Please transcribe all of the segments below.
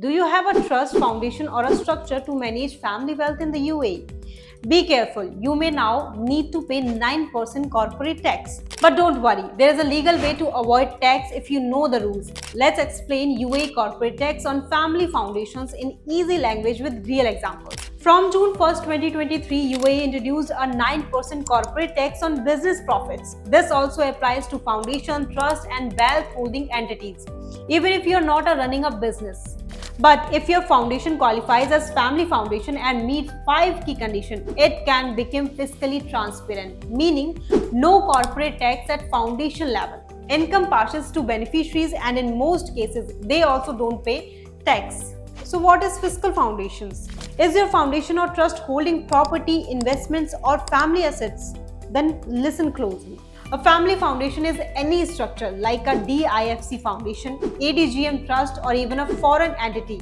Do you have a trust, foundation, or a structure to manage family wealth in the UAE? Be careful, you may now need to pay 9% corporate tax. But don't worry, there is a legal way to avoid tax if you know the rules. Let's explain UAE corporate tax on family foundations in easy language with real examples. From June 1st, 2023, UAE introduced a 9% corporate tax on business profits. This also applies to foundation, trust, and wealth holding entities, even if you are not running a business. But if your foundation qualifies as family foundation and meets 5 key conditions, it can become fiscally transparent, meaning no corporate tax at foundation level. Income passes to beneficiaries, and in most cases, they also don't pay tax. So what is fiscal foundations? Is your foundation or trust holding property, investments, or family assets? Then listen closely. A family foundation is any structure like a DIFC foundation, ADGM trust, or even a foreign entity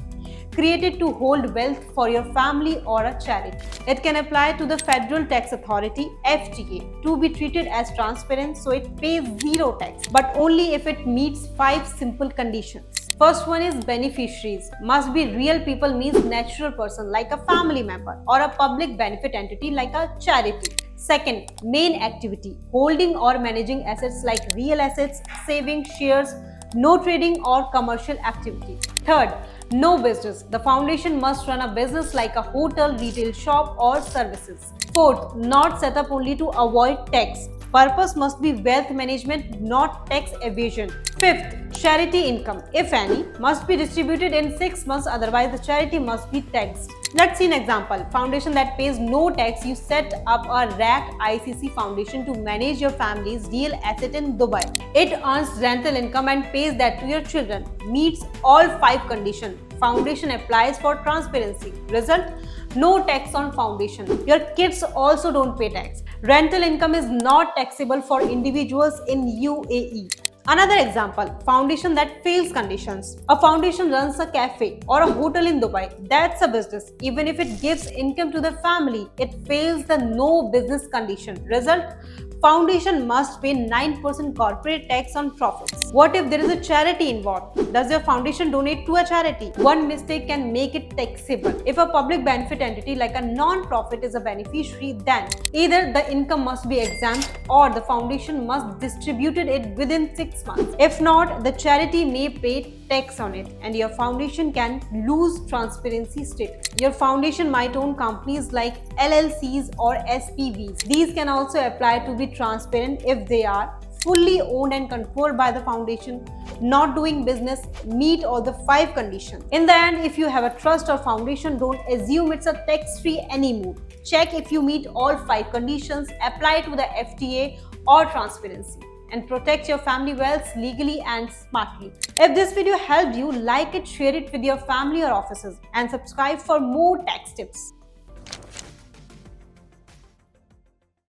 created to hold wealth for your family or a charity. It can apply to the Federal Tax Authority (FTA) to be treated as transparent, so it pays zero tax, but only if it meets 5 simple conditions. First one is beneficiaries. Must be real people, means natural person like a family member or a public benefit entity like a charity. Second, main activity, holding or managing assets like real assets, saving, shares, no trading or commercial activity. Third, no business. The foundation must run a business like a hotel, retail shop, or services. Fourth, not set up only to avoid tax. Purpose must be wealth management, not tax evasion. Fifth, charity income, if any, must be distributed in 6 months, otherwise the charity must be taxed. Let's see an example. Foundation that pays no tax. You set up a RAC ICC foundation to manage your family's real asset in Dubai. It earns rental income and pays that to your children. Meets all 5 conditions. Foundation applies for transparency. Result: no tax on foundation. Your kids also don't pay tax. Rental income is not taxable for individuals in UAE. Another example, foundation that fails conditions. A foundation runs a cafe or a hotel in Dubai. That's a business. Even if it gives income to the family, it fails the no business condition. Result: foundation must pay 9% corporate tax on profits. What if there is a charity involved? Does your foundation donate to a charity? One mistake can make it taxable. If a public benefit entity like a non-profit is a beneficiary, then either the income must be exempt or the foundation must distribute it within 6 months. If not, the charity may pay tax on it and your foundation can lose transparency status. Your foundation might own companies like LLCs or SPVs. These can also apply to be transparent if they are fully owned and controlled by the foundation, not doing business, meet all the 5 conditions. In the end, if you have a trust or foundation, don't assume it's a tax-free anymore. Check if you meet all 5 conditions, apply to the FTA or transparency, and protect your family wealth legally and smartly. If this video helped you, like it, share it with your family or offices, and subscribe for more tax tips.